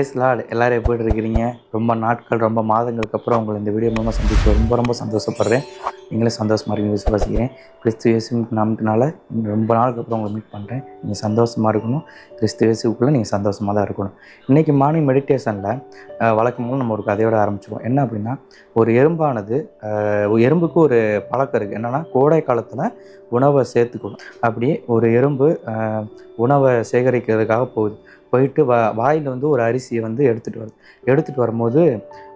Price Lord. எல்லாரும் எப்படி இருக்கிறீங்க? ரொம்ப நாட்கள், ரொம்ப மாதங்களுக்கு அப்புறம் உங்களை இந்த வீடியோ மூலமாக சந்திக்க ரொம்ப சந்தோஷப்படுறேன். நீங்களும் சந்தோஷமாக இருக்கீங்க விசுவாசிக்கிறேன். கிறிஸ்து இயேசு நாமத்தினால ரொம்ப நாளுக்கு அப்புறம் உங்களை மீட் பண்ணுறேன். நீங்கள் சந்தோஷமாக இருக்கணும். கிறிஸ்து இயேசுக்குள்ளே நீங்கள் சந்தோஷமாக தான் இருக்கணும். இன்றைக்கி மார்னிங் மெடிடேஷனில் வழக்கமாக நம்ம ஒரு கதையோடு ஆரம்பிச்சிடுவோம். என்ன அப்படின்னா, ஒரு எறும்பானது எறும்புக்கு ஒரு பழக்கம் இருக்குது. என்னென்னா, கோடை காலத்தில் உணவை சேர்த்துக்கணும். அப்படி ஒரு எறும்பு உணவை சேகரிக்கிறதுக்காக போயிட்டு வாயில் வந்து ஒரு அரிசியை வந்து எடுத்துகிட்டு வரும்போது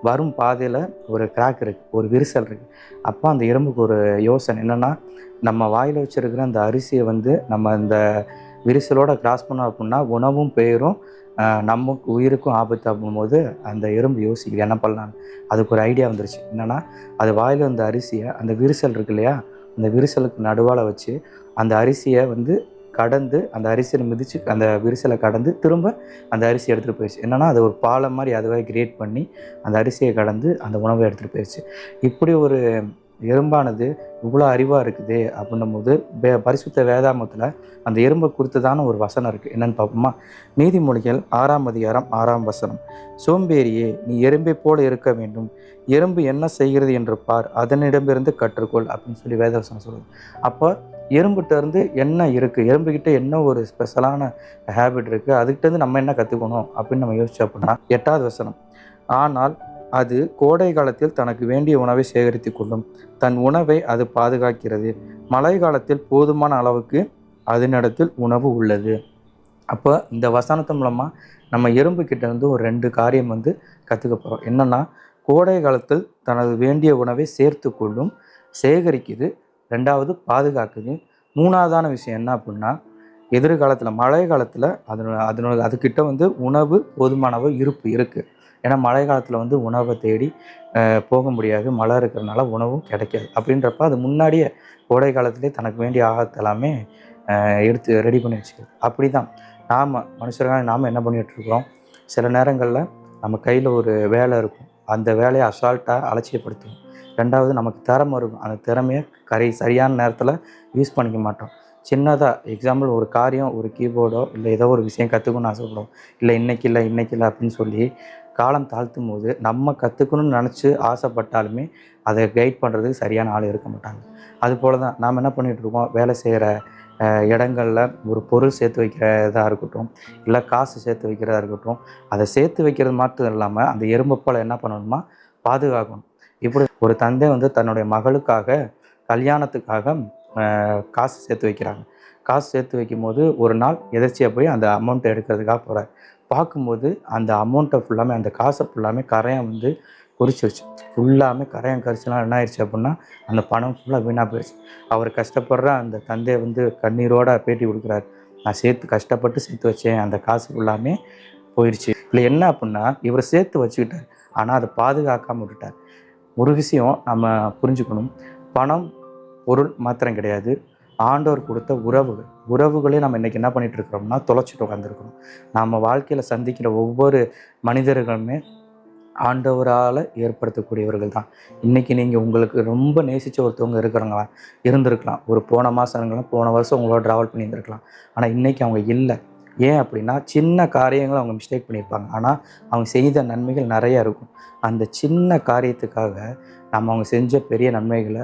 வரும் பாதையில் ஒரு கிராக் இருக்குது, ஒரு விரிசல் இருக்குது. அப்போ அந்த எறும்புக்கு ஒரு யோசனை என்னென்னா, நம்ம வாயில் வச்சுருக்கிற அந்த அரிசியை வந்து நம்ம இந்த விரிசலோடு கிராஸ் பண்ணோம் அப்படின்னா உணவும் பெயரும் நமக்கு உயிருக்கும் ஆபத்து அப்படிங்கும்போது அந்த எறும்பு யோசிக்குது என்ன பண்ணலான்னு. அதுக்கு ஒரு ஐடியா வந்துருச்சு. என்னென்னா, அது வாயில் வந்த அரிசியை அந்த விரிசல் இருக்கு இல்லையா, அந்த விரிசலுக்கு நடுவால் வச்சு அந்த அரிசியை வந்து கடந்து அந்த அரிசியை மிதித்து அந்த விரிசலை கடந்து திரும்ப அந்த அரிசியை எடுத்துகிட்டு போயிடுச்சு. என்னென்னா, அது ஒரு பாலம் மாதிரி அதுவே கிரியேட் பண்ணி அந்த அரிசியை கடந்து அந்த உணவை எடுத்துகிட்டு போயிடுச்சு. இப்படி ஒரு எறும்பானது இவ்வளோ அறிவாக இருக்குது அப்படின்னும்போது பரிசுத்த வேதாமத்தில் அந்த எறும்பை குறித்ததான ஒரு வசனம் இருக்குது. என்னென்னு பார்ப்போமா? நீதிமொழிகள் 6ஆம் அதிகாரம் 6ஆம் வசனம். சோம்பேறியே, நீ எறும்பை போல இருக்க வேண்டும், எறும்பு என்ன செய்கிறது என்று பார், அதனிடமிருந்து கற்றுக்கொள் அப்படின்னு சொல்லி வேதவசனம் சொல்லுது. அப்போ எறும்புகிட்ட இருந்து என்ன இருக்குது, எறும்புக்கிட்ட என்ன ஒரு ஸ்பெஷலான ஹேபிட் இருக்குது, அதுக்கிட்டேருந்து நம்ம என்ன கற்றுக்கணும் அப்படின்னு நம்ம யோசிச்சோம் அப்படின்னா 8ஆவது வசனம். ஆனால் அது கோடை காலத்தில் தனக்கு வேண்டிய உணவை சேகரித்து கொள்ளும், தன் உணவை அது பாதுகாக்கிறது, மழை காலத்தில் போதுமான அளவுக்கு அதனிடத்தில் உணவு உள்ளது. அப்போ இந்த வசனத்து மூலமாக நம்ம எறும்புக்கிட்ட வந்து ஒரு 2 காரியம் வந்து கற்றுக்க போகிறோம். என்னென்னா, கோடை காலத்தில் தனது வேண்டிய உணவை சேர்த்து கொள்ளும், சேகரிக்குது, 2வது பாதுகாக்குது, 3ஆவதான விஷயம் என்ன அப்படின்னா, எதிர்காலத்தில் மழை காலத்தில் அதுக்கிட்ட வந்து உணவு போதுமானவோ இருப்பு இருக்குது. ஏன்னா மழை காலத்தில் வந்து உணவை தேடி போக முடியாது, மழை இருக்கிறதுனால உணவும் கிடைக்காது. அப்படின்றப்ப அது முன்னாடியே கோடை காலத்திலே தனக்கு வேண்டிய ஆகாரத்தை எல்லாமே எடுத்து ரெடி பண்ணி வச்சுக்கிறது. அப்படி தான் மனுஷர்களாக நாம் என்ன பண்ணிகிட்ருக்குறோம்? சில நேரங்களில் நம்ம கையில் ஒரு வேலை இருக்கும், அந்த வேலையை அசால்ட்டாக அலட்சியப்படுத்துவோம். 2வது நமக்கு திறமை இருக்கும், அந்த திறமையை சரியான நேரத்தில் யூஸ் பண்ணிக்க மாட்டோம். சின்னதாக எக்ஸாம்பிள், ஒரு காரியம், ஒரு கீபோர்டோ இல்லை ஏதோ ஒரு விஷயம் கற்றுக்கணும்னு ஆசைப்படுவோம். இல்லை இன்றைக்கி இல்லை அப்படின்னு சொல்லி காலம் தாழ்த்தும் போது நம்ம கற்றுக்கணும்னு நினச்சி ஆசைப்பட்டாலுமே அதை கைட் பண்ணுறதுக்கு சரியான ஆள் இருக்க மாட்டாங்க. அதுபோல் தான் நாம் என்ன பண்ணிகிட்ருக்கோம்? வேலை செய்கிற இடங்களில் ஒரு பொருள் சேர்த்து வைக்கிறதா இருக்கட்டும், இல்லை காசு சேர்த்து வைக்கிறதா இருக்கட்டும், அதை சேர்த்து வைக்கிறது மட்டும் இல்லாமல் அந்த எறும்பை போல் என்ன பண்ணணுமா, பாதுகாக்கணும். இப்படி ஒரு தந்தை வந்து தன்னுடைய மகளுக்காக கல்யாணத்துக்காக காசு சேர்த்து வைக்கிறாங்க. காசு சேர்த்து வைக்கும்போது ஒரு நாள் எதர்ச்சியாக போய் அந்த அமௌண்ட்டை எடுக்கிறதுக்காக போகிறார். பார்க்கும்போது அந்த அமௌண்ட்டை ஃபுல்லாமே, அந்த காசை ஃபுல்லாமே கரையான் வந்து குறிச்சிருச்சு. ஃபுல்லாமே கரையான் கரிச்சுலாம் என்ன ஆயிடுச்சு அப்படின்னா, அந்த பணம் ஃபுல்லாக வீணாக போயிடுச்சு. அவர் கஷ்டப்படுற அந்த தந்தையை வந்து கண்ணீரோட பேட்டி கொடுக்குறாரு. நான் கஷ்டப்பட்டு சேர்த்து வச்சேன், அந்த காசு ஃபுல்லாமே போயிடுச்சு. இல்லை என்ன அப்படின்னா, இவர் சேர்த்து வச்சுக்கிட்டார், ஆனால் அதை பாதுகாக்காமல் விட்டுட்டார். ஒரு விஷயம் நம்ம புரிஞ்சுக்கணும், பணம் பொருள் மாத்திரம் கிடையாது, ஆண்டவர் கொடுத்த உறவுகளே நம்ம இன்றைக்கி என்ன பண்ணிகிட்டு இருக்கிறோம்னா தொலைச்சிட்டு உட்காந்துருக்கணும். நம்ம வாழ்க்கையில் சந்திக்கிற ஒவ்வொரு மனிதர்களுமே ஆண்டவரால் ஏற்படுத்தக்கூடியவர்கள் தான். இன்றைக்கி நீங்கள் உங்களுக்கு ரொம்ப நேசித்த ஒருத்தவங்க இருந்திருக்கலாம். ஒரு போன வருஷம் உங்களோட ட்ராவல் பண்ணியிருந்திருக்கலாம். ஆனால் இன்றைக்கி அவங்க இல்லை. ஏன் அப்படின்னா, சின்ன காரியங்களை அவங்க மிஸ்டேக் பண்ணியிருப்பாங்க, ஆனால் அவங்க செய்த நன்மைகள் நிறையா இருக்கும். அந்த சின்ன காரியத்துக்காக நம்ம அவங்க செஞ்ச பெரிய நன்மைகளை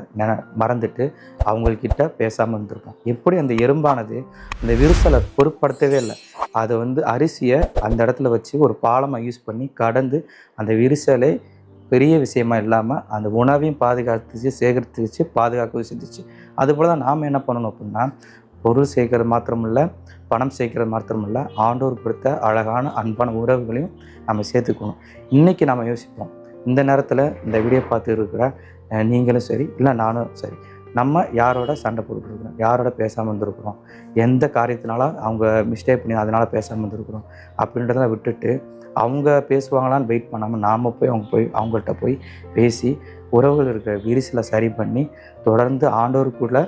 மறந்துட்டு அவங்கக்கிட்ட பேசாமல் இருந்திருப்போம். எப்படி அந்த எறும்பானது அந்த விரிசலை பொருட்படுத்தவே இல்லை, அதை வந்து அரிசியை அந்த இடத்துல வச்சு ஒரு பாலமாக யூஸ் பண்ணி கடந்து அந்த விரிசலை பெரிய விஷயமா இல்லாமல் அந்த உணவையும் பாதுகாத்துச்சு, சேகரித்துச்சு, பாதுகாக்க செஞ்சிச்சு. அதுபோல் தான் நாம் என்ன பண்ணணும் அப்படின்னா, பொருள் சேர்க்கறது மாத்திரமில்லை, பணம் சேர்க்கறது மாத்திரமில்லை, ஆண்டோர் கொடுத்த அழகான அன்பான உறவுகளையும் நம்ம சேர்த்துக்கணும். இன்றைக்கி நம்ம யோசிப்போம், இந்த நேரத்தில் இந்த வீடியோ பார்த்து இருக்கிற நீங்களும் சரி, இல்லை நானும் சரி, நம்ம யாரோட சண்டை போட்டுருக்குறோம், யாரோட பேசாமல் இருந்திருக்கிறோம், எந்த காரியத்தினால அவங்க மிஸ்டேக் பண்ணி அதனால் பேசாமல் இருந்திருக்கிறோம் அப்படின்றத விட்டுட்டு, அவங்க பேசுவாங்களான்னு வெயிட் பண்ணாமல் நாம் அவங்கள்ட்ட போய் பேசி உறவுகள் இருக்கிற விரிசலை சரி பண்ணி தொடர்ந்து ஆண்டோருக்குள்ள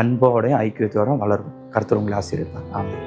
அன்போடையும் ஐக்கியத்தோடும் வளரும். கர்த்தர் உங்களை ஆசீர்வதிப்பார். ஆமென்.